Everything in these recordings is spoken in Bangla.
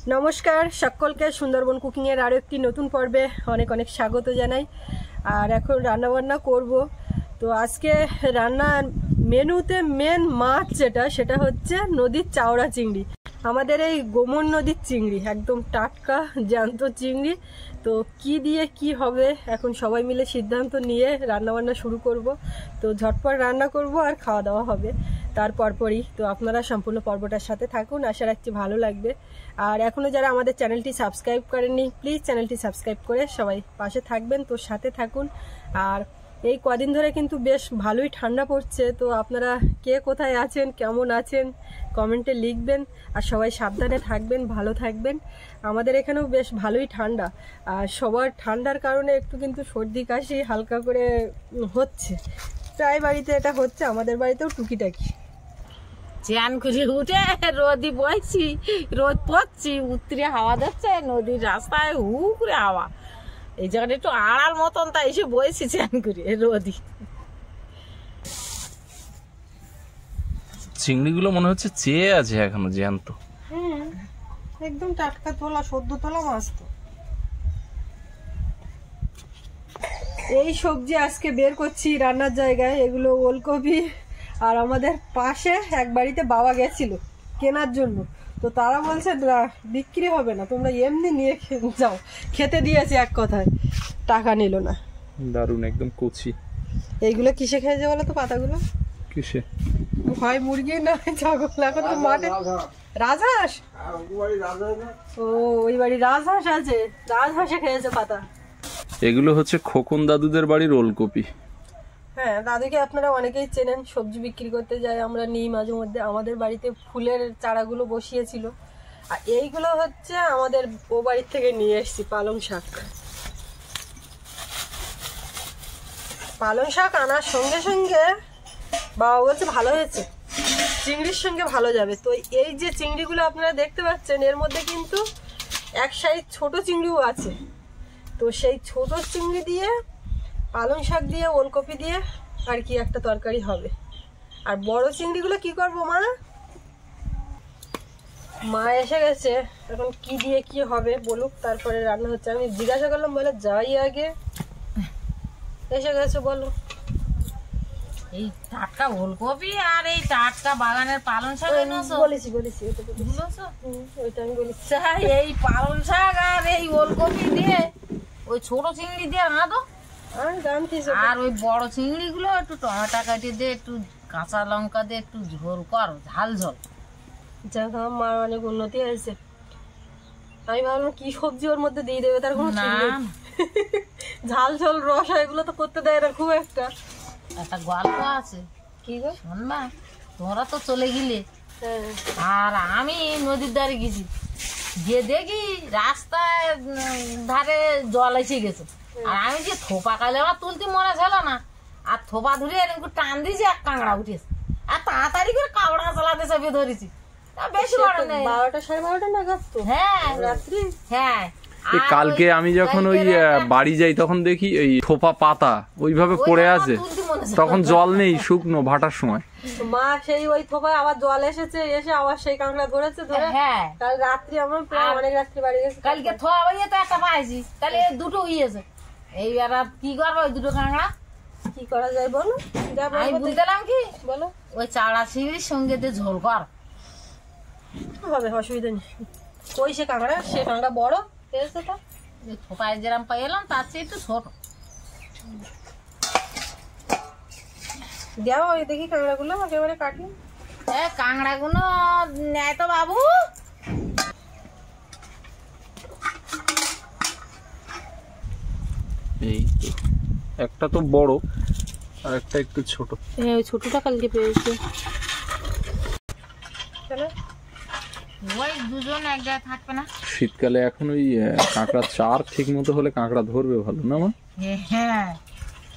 নমস্কার সকলকে সুন্দরবন কুকিং এর আরো একটি নতুন পর্বে অনেক অনেক স্বাগত জানাই। আর এখন রান্না বান্না করব। তো আজকে রান্নার মেনুতে মেন মাছ সেটা হচ্ছে নদীর চাওড়া চিংড়ি। আমাদের এই গোমন নদীর চিংড়ি একদম টাটকা জ্যান্ত চিংড়ি। তো কি দিয়ে কি হবে এখন সবাই মিলে সিদ্ধান্ত নিয়ে রান্না বান্না শুরু করব। তো ঝটপট রান্না করব আর খাওয়া দাওয়া হবে তারপরই। তো আপনারা সম্পূর্ণ পর্বটার সাথে থাকুন, আশা রাখছি ভালো লাগবে। আর এখনও যারা আমাদের চ্যানেলটি সাবস্ক্রাইব করেননি প্লিজ চ্যানেলটি সাবস্ক্রাইব করে সবাই পাশে থাকবেন, তো সাথে থাকুন। আর এই কদিন ধরে কিন্তু বেশ ভালোই ঠান্ডা পড়ছে, তো আপনারা কে কোথায় আছেন কেমন আছেন কমেন্টে লিখবেন। আর সবাই সাবধানে থাকবেন, ভালো থাকবেন। আমাদের এখানেও বেশ ভালোই ঠান্ডা, আর সবার ঠান্ডার কারণে একটু কিন্তু সর্দি কাশি হালকা করে হচ্ছে। প্রায় বাড়িতে এটা হচ্ছে, আমাদের বাড়িতেও টুকিটাকি। চ্যান করে উঠে রোদি বইছি, রোদ পড়ছি, উত্তরে হাওয়া যাচ্ছে, নদীর রাস্তায় হু করে হাওয়া। এই জায়গাটা একটু আড়াল মতন, তাই এসে বইছি চ্যান করে রোদি। চিংড়িগুলো মনে হচ্ছে চেয়ে আছে এখনো জ্যান্ত। একদম টাটকা তোলা, সদ্য তোলা মাছ। তো এই সবজি আজকে বের করছি রান্নার জায়গায়। এগুলো ওলকপি। আর আমাদের পাশে এক বাড়িতে বাবা গেছিল কেনার জন্য, তো তারা বলছে না বিক্রি হবে না, তোমরা এমনি নিয়ে যাও। খেতে দিয়েছে এক কথায়, টাকা নিল না। দারুণ একদম কচি। এইগুলো কিসে খেয়েছে বলো তো? পাতাগুলো কিসে হয় মুরগি না ছাগল। এখন তো মাঠে রাজহাঁস। ও ওই বাড়ি রাজহাঁস আছে, রাজহাঁসে খেয়েছে পাতা। এগুলো হচ্ছে খোকন দাদুদের বাড়ির ওলকপি। হ্যাঁ, দাদুকে আপনারা অনেকেই চেনেন, সবজি বিক্রি করতে যাই আমরা, নিই মাঝে মধ্যে। আমাদের বাড়িতে ফুলের চারাগুলো বসিয়েছিল। আর এইগুলো হচ্ছে আমাদের ও বাড়ির থেকে নিয়ে এসেছি পালং শাক। পালং শাক আনার সঙ্গে সঙ্গে বাবা বলছে ভালো হয়েছে, চিংড়ির সঙ্গে ভালো যাবে। তো এই যে চিংড়িগুলো আপনারা দেখতে পাচ্ছেন, এর মধ্যে কিন্তু এক সাইজ ছোট চিংড়িও আছে। তো সেই ছোট চিংড়ি দিয়ে পালং শাক দিয়ে ওলকপি দিয়ে আর কি একটা তরকারি হবে। আর বড় চিংড়িগুলো কি করব মা এসে গেছে, এখন কি দিয়ে কি হবে বলুক, তারপরে রান্না হচ্ছে। আমি জিজ্ঞাসা করলাম, বলে যাই আগে। এসে গেছে, বলো। এই টাটকা ওলকপি আর এই টাটকা বাগানের পালং শাক বলেছি ওইটা আমি বলেছি। এই পালং শাক আর এই ওলকপি দিয়ে ওই ছোট চিংড়ি দিয়ে রাঁধো। আর ওই বড় চিংড়ি গুলো একটু টমেটো কাটিয়ে দিয়ে, একটু কাঁচা লঙ্কা দিয়ে একটু ঝোল করো, ঝাল ঝোল। যাক, আমার মার অনেক উন্নতি হয়েছে। আমি ভাবলাম কি সবজি ওর মধ্যে দিয়ে দেবে, তার কোনো ঝাল ঝোল রসা এগুলো তো করতে দেয় না খুব একটা। একটা গল্প আছে। কি গো? শোন না, তোমরা তো চলে গেলে, আর আমি নদীর ধারে গেছি, গিয়ে দেখি রাস্তায় ধারে জল এসে গেছে। আর আমি যে থোপা কালে আমার তুলতে মনে ছিল না, আর থোপা ধরে এরকম টান দিয়েছি, এক কাঁকড়া উঠেছে। আর তাড়াতাড়ি করে কাঁকড়া চালাতে চাপিয়ে ধরেছি। বেশি বড় নেই, 12টা 12:30 নাগাদ তো। হ্যাঁ রাত্রি। হ্যাঁ, কালকে আমি যখন ওই বাড়ি যাই তখন দেখি এই থোপা পাতা ওইভাবে পড়ে আছে, তখন জল নেই, শুকনো ভাটার সময়। মা সেই ওই থোপায় আবার জল এসেছে, এসে আবার সেই কাঁকড়া ধরেছে ধরে। হ্যাঁ, কাল রাত্রি আমার প্রায় অনেক রাত্রি বাড়ি গেছে। কালকে থোয়া বাইয়ে তো একটা পাইছি, তাহলে দুটো হইয়েছে। এইবার কি করবো ওই দুটো কাঁকড়া? কি করা যায় বলো? আমি বুঝলাম কি বলো, ওই চাড়া চিংড়ির সঙ্গে দিয়ে ঝোল কর হবে, অসুবিধা নেই। কই সে কাঁকড়া? সে কাঁকড়া বড় পেয়েছে তো, থোপায় যেরাম পাই এলাম তার চেয়ে একটু ছোট। দেওয়া ওই দেখি কাঁকড়াগুলো একেবারে কাটি। কাঁকড়াগুলো নেয় তো বাবু। এই একটা তো বড় আর একটা একটু ছোট। হ্যাঁ, ওই ছোটটা কালকে পেয়েছে। ওই দুজন এক জায়গায় থাকবে না। শীতকালে এখন ওই কাঁকড়া চার ঠিক মতো হলে কাঁকড়া ধরবে ভালো না মা? হ্যাঁ,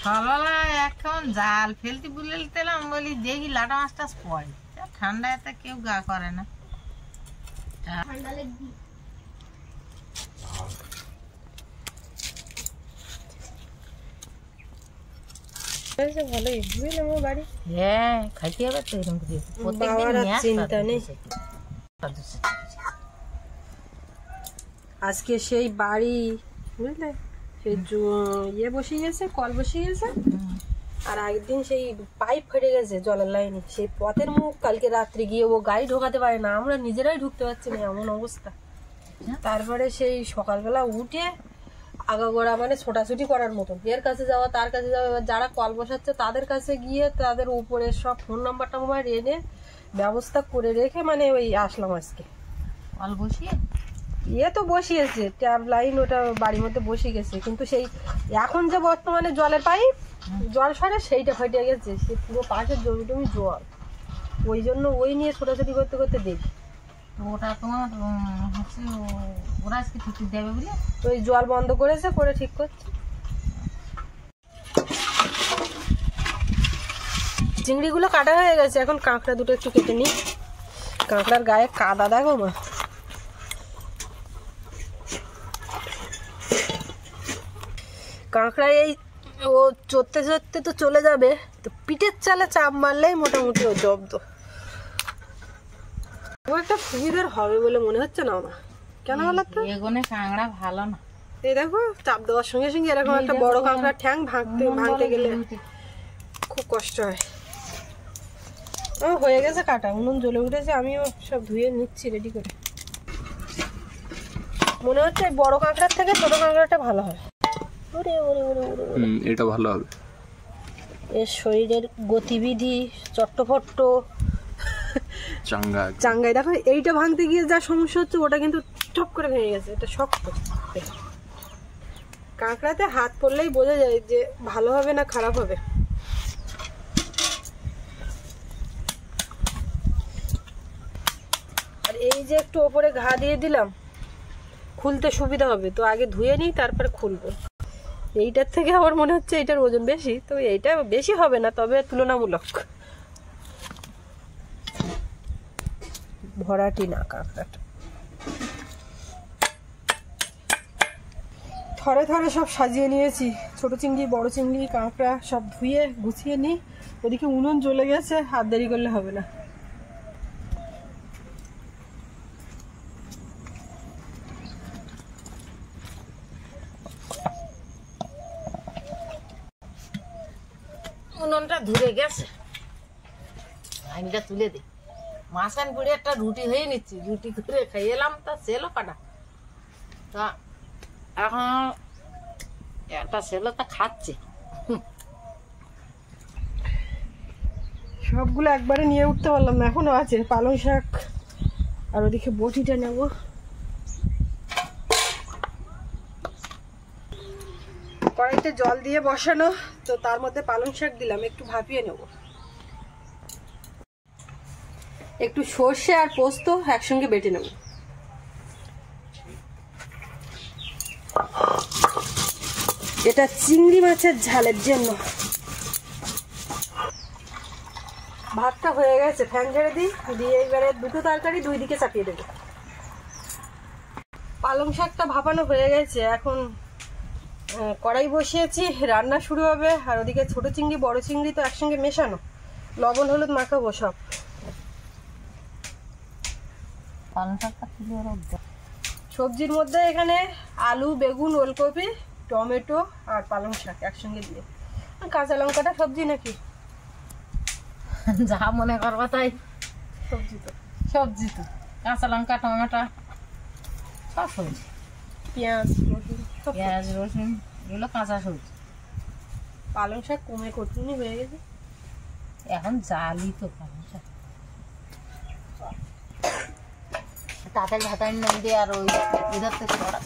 সকালবেলা এখন জাল ফেলতে বুলেছিলাম, বলি দেখি লাটা মাছ টাছ পড়ে। ঠান্ডায় তো কেউ গা করে না। ভালোই বুঝলে আমার বাড়ি। হ্যাঁ, খাইতে হবে তো এরকম। চিন্তা নেই। আজকে সেই বাড়ি বুঝলে সেই ইয়ে বসিয়ে গেছে, কল বসিয়ে গেছে। আর একদিন সেই পাইপ ফেটে গেছে জলের লাইনে, সেই পথের মুখ কালকে রাত্রে গিয়ে ও গাড়ি ঢোকাতে পারে না, আমরা নিজেরাই ঢুকতে পারছি না, এমন অবস্থা। তারপরে সেই সকালবেলা উঠে আগাগোড়া মানে ছোটাছুটি করার মতন, এর কাছে যাওয়া তার কাছে যাওয়া, এবার যারা কল বসাচ্ছে তাদের কাছে গিয়ে তাদের উপরে সব ফোন নাম্বার টাম্বার এনে ব্যবস্থা করে রেখে মানে ওই আসলাম আজকে। কল বসিয়ে ইয়ে তো বসিয়েছে ট্যাপ লাইন, ওটা বাড়ির মধ্যে বসে গেছে, কিন্তু সেই এখন যে বর্তমানে জলের পাইপ জল সরে সেইটা ফেটে গেছে, সে পুরো পাশের জমি টমি জল, ওই জন্য ওই নিয়ে ছোটাছুটি করতে করতে দেখি। তো ওটা তোমার হচ্ছে ওরা আজকে ঠিক দেবে বলে ওই জল বন্ধ করেছে, করে ঠিক করছে। চিংড়িগুলো কাটা হয়ে গেছে, এখন কাঁকড়া দুটো একটু কেটে নিই। কাঁকড়ার গায়ে কাদা দেখো মা, কাঁকড়া এই ও চড়তে চড়তে তো চলে যাবে, তো পিঠের চালে চাপ মারলেই মোটামুটি ও জব্দ। ও একটা সুবিধার হবে বলে মনে হচ্ছে না আমার, কেন বলো তো? এগোনে কাঁকড়া ভালো না। এই দেখো চাপ দেওয়ার সঙ্গে সঙ্গে এরকম একটা বড় কাঁকড়ার ঠ্যাং ভাঙতে গেলে খুব কষ্ট হয়। হয়ে গেছে কাটা, উনুন জ্বলে উঠেছে, আমিও সব ধুয়ে নিচ্ছি রেডি করে। মনে হচ্ছে বড় কাঁকড়ার থেকে ছোট কাঁকড়াটা ভালো হয়। এটা ভালো হবে, এর শরীরের গতিবিধি চট্টফট্ট চাঙ্গাই। দেখো এইটা ভাঙতে গিয়ে যা সমস্যা হচ্ছে, ওটা কিন্তু টপ করে ভেঙে গেছে, এটা শক্ত। কাঁকড়াতে হাত পড়লেই বোঝা যায় যে ভালো হবে না খারাপ হবে। আর এই যে একটু ওপরে ঘা দিয়ে দিলাম, খুলতে সুবিধা হবে, তো আগে ধুয়ে নিই তারপরে খুলবো। এইটার থেকে আমার মনে হচ্ছে এইটার ওজন বেশি, তো এইটা বেশি হবে না, তবে তুলনামূলক ভরাটি না কাঁকড়াটা। থরে থরে সব সাজিয়ে নিয়েছি, ছোট চিংড়ি বড় চিংড়ি কাঁকড়া সব ধুয়ে গুছিয়ে নিই। ওদিকে উনুন জ্বলে গেছে, হাত দেরি করলে হবে না। উনুনটা ধরে গেছে, আইনটা তুলে দিই। মাঝখান পুড়ে একটা রুটি হয়ে নিচ্ছি, রুটি করে খাইয়ে এলাম, তা সেলো কাটা। তা এখন একটা সেলো তা খাচ্ছে। সবগুলো একবারে নিয়ে উঠতে পারলাম না, এখনো আছে পালং শাক। আর ওদিকে বটিটা নেব, কড়াইতে জল দিয়ে বসানো, তো তার মধ্যে পালং শাক দিলাম, একটু ভাপিয়ে নেব। একটু সর্ষে আর পোস্ত একসঙ্গে বেটে নেব। এটা চিংড়ি মাছের ঝালের জন্য। ভাতটা হয়ে গেছে, ফ্যান ঝেড়ে দিই, দিয়ে এবারে দুটো তরকারি দুই দিকে চাপিয়ে দেবো। পালং শাকটা ভাপানো হয়ে গেছে, এখন কড়াই বসিয়েছি, রান্না শুরু হবে। আর ওদিকে ছোট চিংড়ি বড় চিংড়ি তো একসঙ্গে মেশানো, লবণ হলুদ মাখাবো সব। সবজির মধ্যে এখানে আলু বেগুন ওলকপি টমেটো আর পালং শাক একসঙ্গে দিয়ে, কাঁচা লঙ্কাটা সবজি নাকি যা মনে করবা তাই। সবজি তো কাঁচা লঙ্কা টমেটো সব সবজি, পেঁয়াজ রসুন সব। পেঁয়াজ রসুন এগুলো কাঁচা সবজি। পালং শাক কমে কটুনি হয়ে গেছে, এখন জালি তো পালং শাক। তাড়াতাড়ি ভাতাড়ি নাম দিয়ে আর ওই ইধার থেকে করা।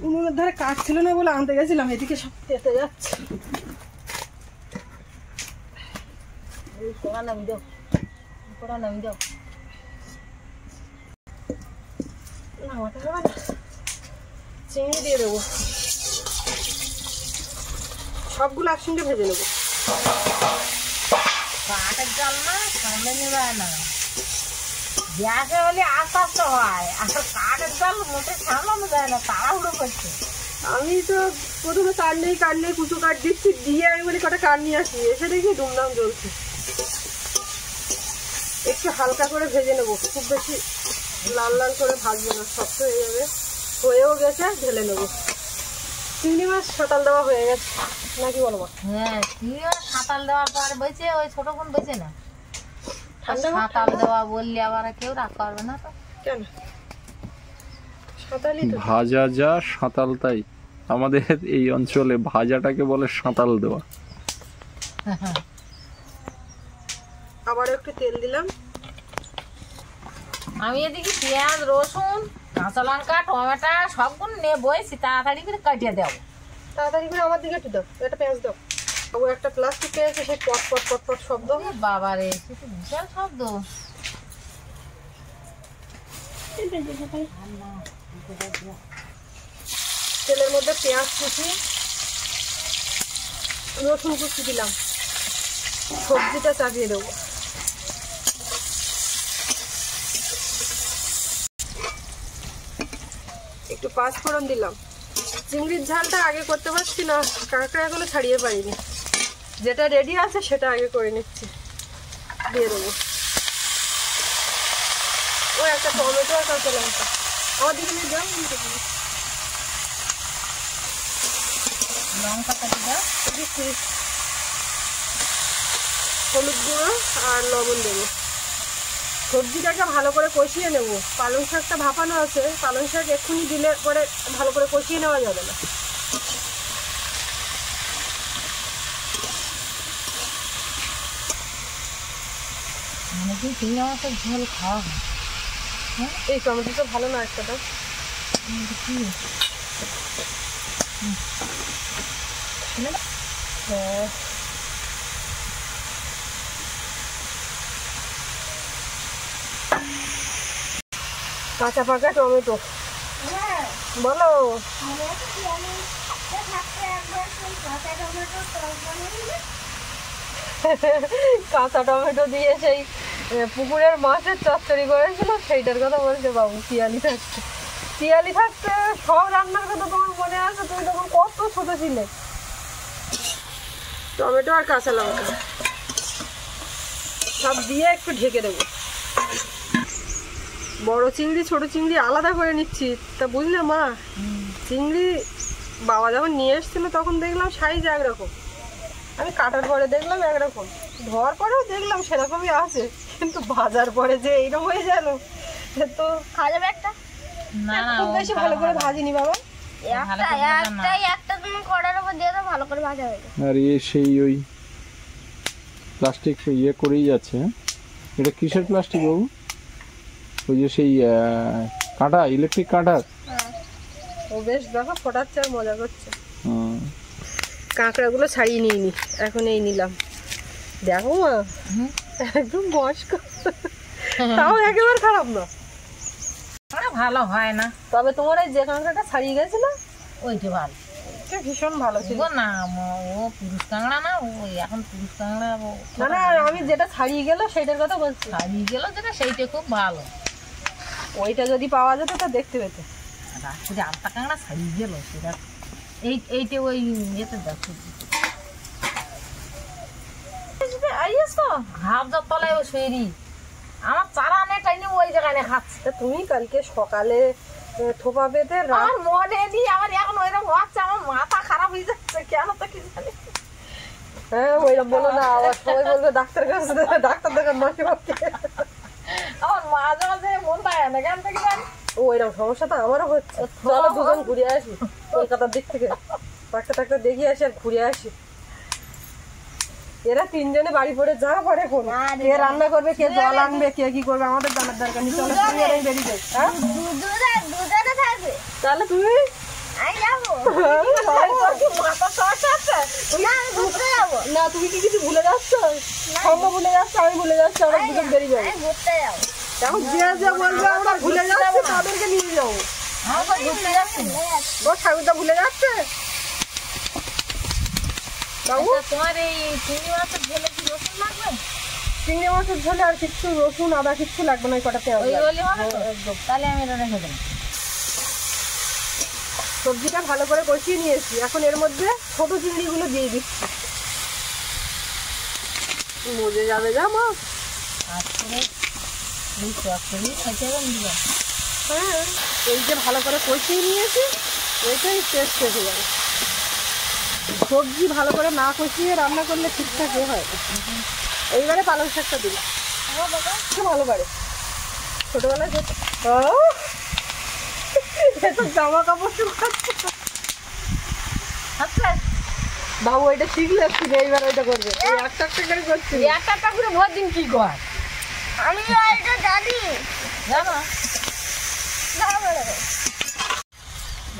উনুনের ধারে কাঠ ছিল না বলে আনতে গেছিলাম, এদিকে সব পেতে যাচ্ছে। কোড়া নামি দাও, নামাতে হবে না, চিংড়ি দিয়ে দেবো, সবগুলো একসঙ্গে ভেজে নেবো। কাঠের জাল না সামনে নেবে না, গ্যাসে হলে আস্তে আস্তে হয়, আর কাঠের জাল মোটে সামলানো যায় না, তাড়াহুড়ো করছে। আমি তো প্রথমে কাঠ নেই কুচো কাঠ দিচ্ছি, দিয়ে আমি বলি কটা কাঠ নিয়ে আসি, এসে দেখি ধুমধাম জ্বলছে। একটু হালকা করে ভেজে নেবো, খুব বেশি লাল লাল করে ভাজবো না, শক্ত হয়ে যাবে। হয়েও গেছে, ঢেলে নেবো। চিংড়ি মাছ সাঁতাল দেওয়া হয়ে গেছে নাকি বলো মা? হ্যাঁ, চিংড়ি মাছ সাঁতাল দেওয়ার পর বেঁচে ওই ছোট কোন বেঁচে না। সাঁতাল দেওয়া বললে আবার কেউ রাগ করবে না তো। কেন? সাঁতালই তো। ভাজা যা সাঁতাল তাই, আমাদের এই অঞ্চলে ভাজাটাকে বলে সাঁতাল দেওয়া। আবার একটু তেল দিলাম। আমি এদিকে পেঁয়াজ, রসুন, কাঁচা লঙ্কা, টমেটো সবগুলো নিয়ে বইছি, তাড়াতাড়ি করে কাটিয়ে দেবো। তাড়াতাড়ি করে আমার দিকে একটু দাও, একটা পেঁয়াজ দাও। ও একটা প্লাস্টিক পেঁয়াজ, সেই পট পট পট পট শব্দ। বাবা রে, সে তো বিশাল শব্দ। তেলের মধ্যে পেঁয়াজ কুচি, রসুন কুচি দিলাম, সবজিটা চাপিয়ে দেবো। একটু পাঁচফোড়ন দিলাম। চিংড়ির ঝালটা আগে করতে পারছি না, কাঁকড়া এগুলো ছাড়িয়ে পারিনি, যেটা রেডি আছে সেটা আগে করে নিচ্ছি। দিয়ে দেবো ও একটা টমেটো আর কাঁচা লঙ্কা। আমার দিকে নিয়ে যাও, লঙ্কা কাটি দাও। দিচ্ছি। হলুদ গুঁড়ো আর লবণ দেবো। সবজিটাকে ভালো করে কষিয়ে নেব। পালং শাকটা ভাপানো আছে, পালং শাক এক্ষুনি দিলে পরে ভালো করে কষিয়ে নেওয়া যাবে না। মানে কি চিংড়ি মাছের ঝোল খাওয়া হয়? এই টমেটোটা ভালো না একটা দাও। হ্যাঁ, কাঁচা পাকা টমেটো। বলো। কাঁচা টমেটো দিয়ে সেই পুকুরের মাছের চচ্চড়ি করেছিল, সেইটার কথা বলছে বাবু। পিয়ালি থাকতে, পিয়ালি থাকতে সব রান্নার কথা তোমার মনে আছে? তুমি তখন কত ছোট ছিলে। টমেটো আর কাঁচা লঙ্কা সব দিয়ে একটু ঢেকে দেবো। বড় চিংড়ি ছোট চিংড়ি আলাদা করে নিচ্ছি। তা বুঝলে মা, চিংড়ি বাবা যখন নিয়ে এসেছিল তখন দেখলাম সাইজ একরকম, আমি কাটার পরে দেখলাম একরকম, ধোয়ার পরেও দেখলাম সেরকমই আছে, কিন্তু ভাজার পরে যে এইরকম হয়ে গেল, তো খাওয়া যাবে একটা। না না, খুব বেশি ভালো করে ভাজিনি বাবা। একটা তুমি কড়ার উপর দিয়ে দাও, ভালো করে ভাজা হয়ে যাবে। আর সেই ওই প্লাস্টিক ইয়ে করেই যাচ্ছে। এটা কিসের প্লাস্টিক বাবু? ওই যে সেই কাঁটা, ইলেকট্রিক কাঁটার। ও বেশ দেখো ফোটাচ্ছে আর মজা করছে। কাঁকড়াগুলো ছাড়িয়ে নিয়ে নি, এখন এই নিলাম। দেখো মা, একদম বয়স্ক, তাও একেবারে খারাপ না। ভালো হয় না, তবে তোমার এই যে কাঁকড়াটা ছাড়িয়ে গেছিল ওইটা ভালো, ভীষণ ভালো ছিল। না ও পুরুষ কাঁকড়া না, ও এখন পুরুষ কাঁকড়া। না না, আমি যেটা ছাড়িয়ে গেল সেইটার কথা বলছি। ছাড়িয়ে গেল যেটা, সেইটা খুব ভালো। ওইটা যদি পাওয়া যেত তা দেখতে পেতে। রাত্রে আটটা কাঁকড়া ছাড়িয়ে গেল, সেটা এইটা ওই ইয়েতে দেখো হাফ যার তলায় ও শরীর আমার চারা অনেকটাই নিয়ে ওই জায়গায় খাচ্ছে। তা তুমি কালকে সকালে থোপা পেতে আমার মনে নেই, আমার এখন ওইরকম হচ্ছে, আমার মাথা খারাপ হয়ে যাচ্ছে কেন তো কি জানি। হ্যাঁ ওইরকম বলো না, আবার সবাই বলবে ডাক্তার কাছে, ডাক্তার দেখান মাকে ভাবতে। আমার মাঝে মাঝে মন পায় না কেন থেকে জানি। ওইরকম সমস্যা তো আমারও হচ্ছে। চলো দুজন ঘুরে আসি কলকাতার দিক থেকে, ডাক্তার টাক্তার দেখিয়ে আসি আর ঘুরে আসি। এরা তিনজনে বাড়ি পড়ে যা পরে কোন কে রান্না করবে, কে জল আনবে, কে কি করবে, আমাদের জানার দরকার নেই। চলো তুমি আর বেরিয়ে যাই। হ্যাঁ দুজনে থাকবে, তাহলে তুমি আমি যাবো মাথা সমস্যা আছে না, আমি ঘুরতে যাবো। না, তুমি কি কিছু ভুলে যাচ্ছ? সঙ্গ ভুলে যাচ্ছ, আমি ভুলে যাচ্ছি, আমরা দুজন বেরিয়ে যাবো। আমি ঘুরতে যাবো। এখন যে যে বলবে আমরা ভুলে যাচ্ছি তাদেরকে নিয়ে যাবো। আমার তো ঘুরতে যাচ্ছি না। ও ঠাকুরদা ভুলে যাচ্ছে বাবু। আচ্ছা, তোমার এই চিংড়ি মাছের ঝোলে কি রসুন লাগবে? চিংড়ি মাছের ঝোলে আর কিচ্ছু রসুন আদা কিচ্ছু লাগবে না, ওই কটা পেঁয়াজ ওই লাগবে। বলি হবে তো? একদম। তাহলে আমি এটা রেখে দেবো। সবজিটা ভালো করে কষিয়ে নিয়েছি, এখন এর মধ্যে ছোট চিংড়িগুলো দিয়ে দিচ্ছি। মজে যাবে যা মা। তারপরে এই চচ্চড়ি খেতে হবে দিলাম। হ্যাঁ, এই যে ভালো করে কষিয়ে নিয়েছি, এটাই টেস্ট হয়ে যাবে। সবজি ভালো করে না কষিয়ে রান্না করলে ঠিকঠাক হয়। এইবারে পালং শাকটা দিই, ভালো পারে ছোটবেলায় জামা কাপড় শুকাচ্ছে। আচ্ছা বাবু এটা শিখলে এইবার ওইটা করবে, একটা একটা করে করছি। একটা করে ভোর দিন কি কর আমি এটা জানি। জানো?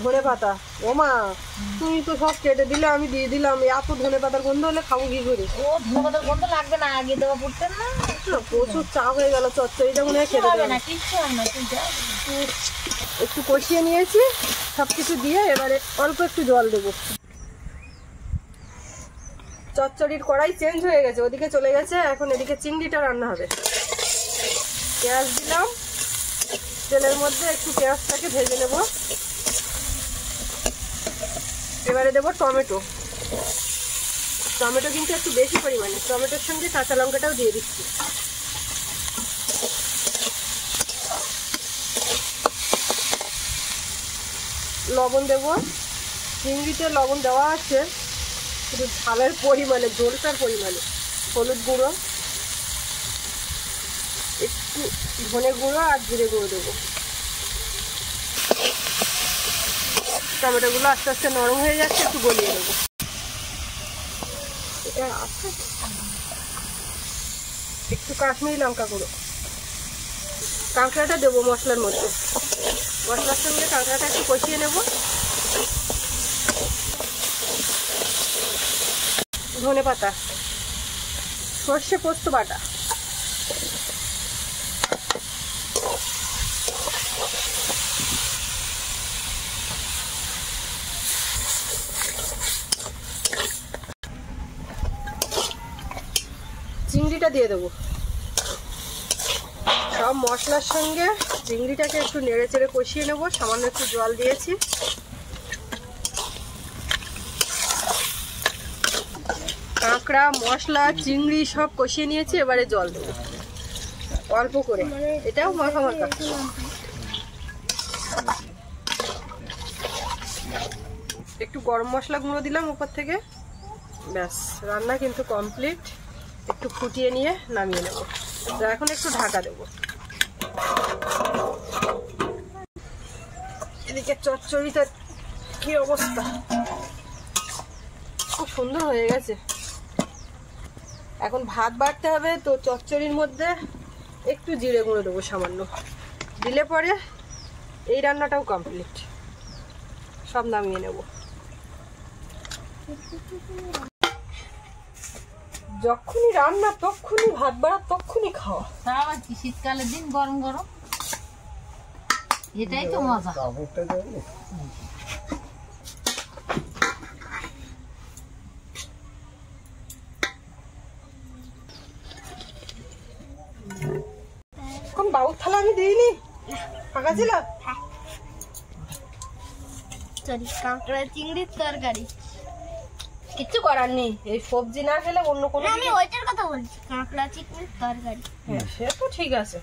ধনে পাতা, ও মা তুমি তো সব কেটে দিলে, আমি দিয়ে দিলাম। এত ধনে পাতার গন্ধ হলে খাবো কি করে? ও ধনেপাতার গন্ধ লাগবে না, আগে দেওয়া পড়তেন না, প্রচুর চা হয়ে গেল। চচ্চড়িটা মনে হয় খেতে হবে দেবে না, না। কিচ্ছু হবে না। তুই একটু কষিয়ে নিয়েছি সব কিছু দিয়ে, এবারে অল্প একটু জল দেবো। চচ্চড়ির কড়াই চেঞ্জ হয়ে গেছে, ওদিকে চলে গেছে। এখন এদিকে চিংড়িটা রান্না হবে। পেঁয়াজ দিলাম তেলের মধ্যে, একটু পেঁয়াজটাকে ভেজে নেব। এবারে দেবো টমেটো। টমেটো কিন্তু একটু বেশি পরিমাণে, টমেটোর সঙ্গে কাঁচা লঙ্কাটাও দিয়ে দিচ্ছি। লবণ দেবো, চিংড়িতে লবণ দেওয়া আছে, শুধু ঝালের পরিমাণে, ঝোলটার পরিমাণে। হলুদ গুঁড়ো, একটু ধনে গুঁড়ো আর জিরে গুঁড়ো দেবো। টমেটোগুলো আস্তে আস্তে নরম হয়ে যাচ্ছে, একটু গলিয়ে দেবো। এটা আছে একটু কাশ্মীরি লঙ্কা গুঁড়ো। কাঁকড়াটা দেবো মশলার মধ্যে, মশলার সঙ্গে কাঁকড়াটা একটু কষিয়ে নেব। ধনে পাতা, সর্ষে পোস্ত বাটা, চিংড়িটা দিয়ে দেবো। সব মশলার সঙ্গে চিংড়িটাকে একটু নেড়ে চেড়ে কষিয়ে নেব। সামান্য একটু জল দিয়েছি। কাঁকড়া, মশলা, চিংড়ি সব কষিয়ে নিয়েছি, এবারে জল দেবো অল্প করে। এটাও মাখা মাখা। একটু গরম মশলা গুঁড়ো দিলাম উপর থেকে। ব্যাস, রান্না কিন্তু কমপ্লিট। একটু ফুটিয়ে নিয়ে নামিয়ে নেব। তো এখন একটু ঢাকা দেবো। এদিকে চচ্চড়িটা কি অবস্থা, খুব সুন্দর হয়ে গেছে। এখন ভাত বাড়তে হবে, তো চচ্চড়ির মধ্যে একটু জিরে গুঁড়ো দেবো সামান্য, দিলে পরে এই রান্নাটাও কমপ্লিট। সব নামিয়ে নেব। যখনই রান্না তখনই ভাত বাড়া, তখনই খাওয়া। তা আবার কি শীতকালের দিন গরম গরম, এটাই তো মজা। এখন বাবুর থালা আমি দিইনি, ফাঁকা ছিল। সরি, কাঁকড়া চিংড়ির তরকারি। কিচ্ছু করার নেই, এই সবজি না খেলে অন্য কোনো। আমি ওইটার কথা বলছি, কাঁকড়া চিংড়ির তরকারি। হ্যাঁ, সে তো ঠিক আছে।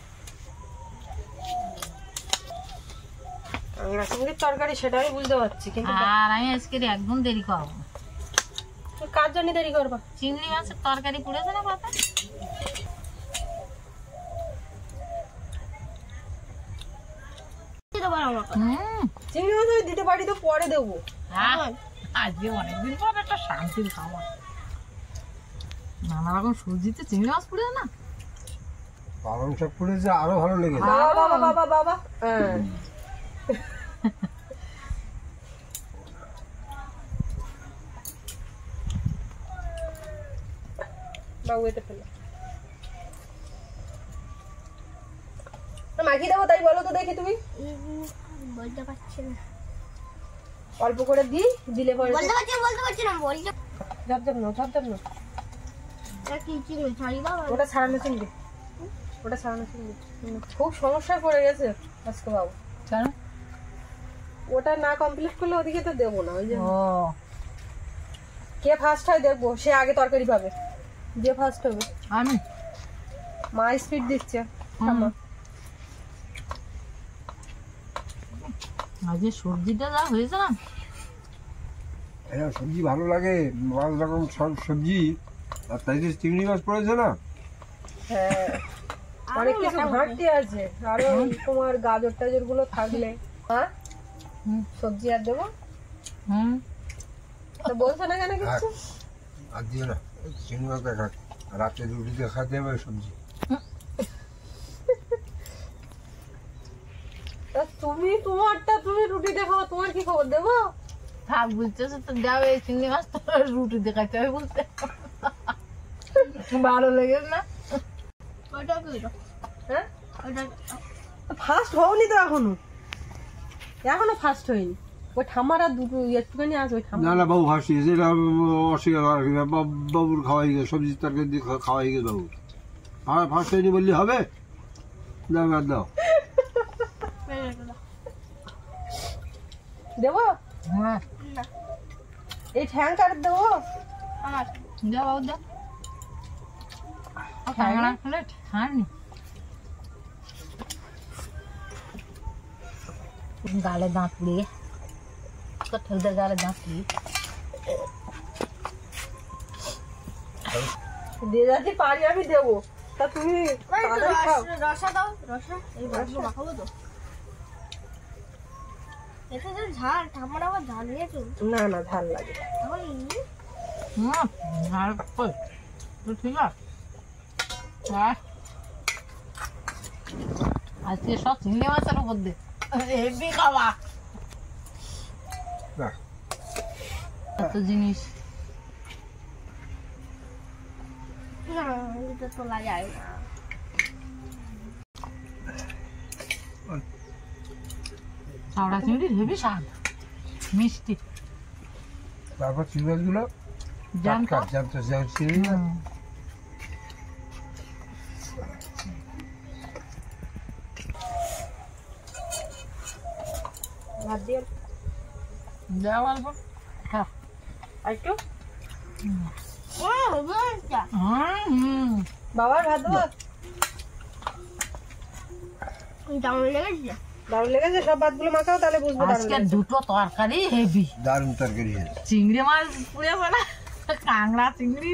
কাঁকড়া চিংড়ির তরকারি সেটা আমি বুঝতে পারছি, কিন্তু আর আমি আজকে একদম দেরি করবো। কার জন্য দেরি করবা? চিংড়ি মাছের তরকারি পড়েছে না পাতা। চিংড়ি মাছ আমি দিতে পারি, তো পরে দেবো। আজকে অনেকদিন পর একটা শান্তির খাওয়া। নানা রকম সবজিতে চিংড়ি মাছ পড়ে না, পালং শাক পড়েছে, আরো ভালো লেগেছে। বাবা বাবা বাবা বাবা, হ্যাঁ। বাবু এতে ফেলো, মাখিয়ে দেবো তাই বলো তো দেখি তুমি। বলতে পারছি না, অল্প করে দিই, দিলে পরে বলতে পারছি না, বলতে ঝপঝপ নো, ঝপঝপ নো। কি চিংড়ি ছাড়ি বাবা। ওটা ছাড়ানো চিংড়ি, ওটা ছাড়ানো চিংড়ি। খুব সমস্যায় পড়ে গেছে আজকে বাবু। কেন? ওটা না কমপ্লিট করলে ওদিকে তো দেবো না। ওই যে ও কে ফার্স্ট হয় দেখবো, সে আগে তরকারি পাবে। যে ফার্স্ট হবে। আমি মা স্পিড দিচ্ছে। থামো। আজকে সবজিটা যা হয়েছে না, এটা সবজি ভালো লাগে, 5 রকম সব সবজি, আর তাই যে চিংড়ি মাছ পড়েছে না, হ্যাঁ অনেক কিছু ঘাটতি আছে, আরো তোমার গাজর টাজর গুলো থাকলে। হ্যাঁ সবজি আর দেবো তো বলছো না কেন কিছু? আর দিও না, চিংড়ি মাছ দেখা রাতে রুটিতে খাতে হবে সবজি। তা তুমি তোমারটা তুমি রুটি দেখাবো, তোমার কি খবর দেবো? থাক বুঝতেছো তো, যাও এই চিংড়ি মাছ তো রুটি দেখাতে হবে বলতে ভালো লেগেছে না? ওইটা কি ওটা? হ্যাঁ ওইটা ফার্স্ট হওনি তো এখনো ফার্স্ট হয়নি। ওই ঠাম্মারা দুটো একটুখানি আছে, ওই ঠাম্মা না না বাবু হাসি এটা অস্বীকার করার কি, বাবুর খাওয়াই গেছে, সবজি তরকারি দিয়ে খাওয়াই গেছে বাবু। আর ফার্স্ট হয়নি বললি হবে? দাও আর দাও। দেবো হ্যাঁ এই ঠ্যাং কাট দেবো। আমার যাও বাবু যাও, ঠান্ডা হলে ঠান্ডা গালে দাঁত পুড়িয়ে ঠেলদের গালে দাঁত পুড়িয়ে দিয়ে যাচ্ছি পারি আমি দেবো, তা তুমি তাড়াতাড়ি খাও। রসা দাও, রসা এই রসা মাখাবো তো। এতে যে ঝাল, ঠাম্মার আবার ঝাল নিয়েছো না না ঝাল লাগে। এখন আর কই তো ঠিক আছে। হ্যাঁ আজকে সব চিংড়ি মাছের উপর দে হেভি খাওয়া, বাহ, এত জিনিস এটা তোলা যায় না। চাওড়া চিংড়ির হেভি স্বাদ, মিষ্টি তারপর চিংড়ি মাছগুলো জানতো জানতো চিংড়ি মাছ ভাত দিয়ে যাও অল্প খা। একটু বুঝতে বাবার ভাত দেবো। দারুণ লেগেছে। দারুণ লেগেছে, সব ভাতগুলো মাখাও তাহলে বুঝবো দারুণ আজকে লেগেছে। দুটো তরকারি হেভি, দারুণ তরকারি হয়েছে। চিংড়ি মাছ পুড়ে বলা, কাঁকড়া চিংড়ি।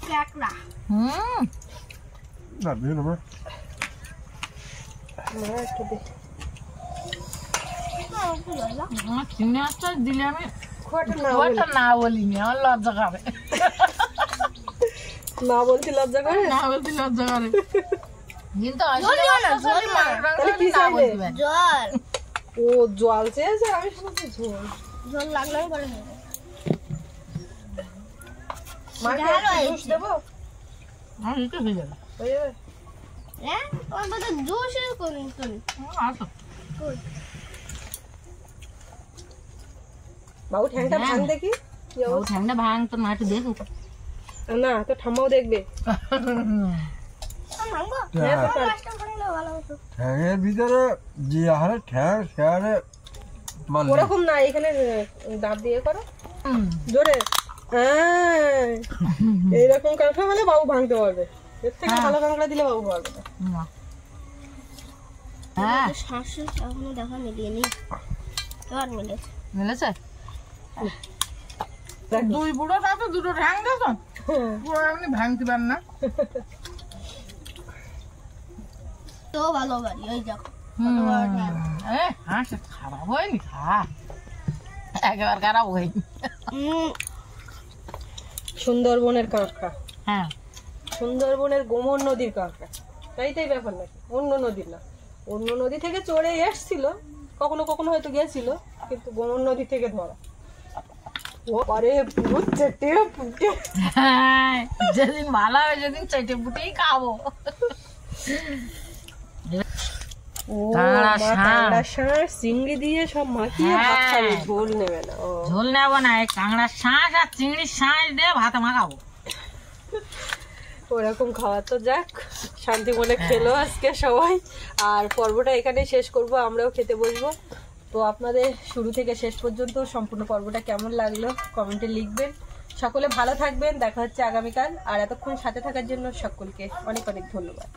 ক্যাকড়া না বেরো না, না, একটু দে। আমার চিংড়ি মাছটা দিলে আমি খোয়াটা না ওটা না বলিনি, আমার লজ্জা করে, না বলছি লজ্জা করে। না বলতে লজ্জা করে, কিন্তু ঝোল দিও না, ঝোল দিও না। তাহলে কি না চাইলে? বলতে পারে। জল ও জল চেয়েছে, আমি শুনেছি ঝোল। জল লাগলে আমি করে নেবো। মাকে ঝাল একটু হয়েছে। জুস দেবো, আমার এটা হয়ে যাবে। হয়ে যাবে। হ্যাঁ তোমার কথা জুস কোন আসো বাবু ঠ্যাংটা ভাঙ দেখি কি ও অবস্থা। ঠান্ডা ভাঙ তোর মা একটু দেখো। না তো ঠাম্মাও দেখবে। ভাঙবো হ্যাঁ তো তার- মাছটা ভাঙলে ভালো হতো। ঠ্যাঙের ভিতরে যে হারে ঠ্যাং সে হারে মাল নেই। ওরকম না, এখানে দাঁত দিয়ে করো জোরে। হ্যাঁ এইরকম কাঁকড়া হলে বাবু ভাঙতে পারবে, এর থেকে ভালো কাঁকড়া দিলে বাবু পারবে না। হ্যাঁ শ্বাস এখনো দেখা মিলিয়ে এবার মিলেছে। মিলেছে দুই বুড়ো তো দুটো ঠ্যাং দেখো, পুরো এমনি ভাঙতে পার না। তো ভালো বাড়ি ওই দেখো হাঁস খারাপ হয়নি, খা একেবারে খারাপ হয়নি। সুন্দরবনের কাঁকড়া, হ্যাঁ সুন্দরবনের গোমর নদীর কাঁকড়া, তাই ব্যাপার নাকি? অন্য নদীর না, অন্য নদী থেকে চড়ে এসছিল, কখনো কখনো হয়তো গেছিল, কিন্তু গোমর নদী থেকে ধরা। ও আরে পুরো চেটে পুটে। হ্যাঁ, যেদিন ভালো হবে সেদিন চেটে পুটেই খাবো। ও কাঁকড়া মা, শাঁস। কাঁকড়া শাঁস চিংড়ি দিয়ে সব মাখিয়ে ভাত হ্যাঁ। খাবে, ঝোল নেবে না। ও ঝোল নেবো না, এই কাঁকড়ার শাঁস আর চিংড়ির শাঁস দিয়ে ভাতে মাখাবো। ওরকম খাওয়া তো যাক, শান্তি মনে খেলো আজকে সবাই। আর পর্বটা এখানে শেষ করব, আমরাও খেতে বসবো। তো আপনাদের শুরু থেকে শেষ পর্যন্ত সম্পূর্ণ পর্বটা কেমন লাগলো কমেন্টে লিখবেন। সকলে ভালো থাকবেন, দেখা হচ্ছে আগামীকাল। আর এতক্ষণ সাথে থাকার জন্য সকলকে অনেক অনেক ধন্যবাদ।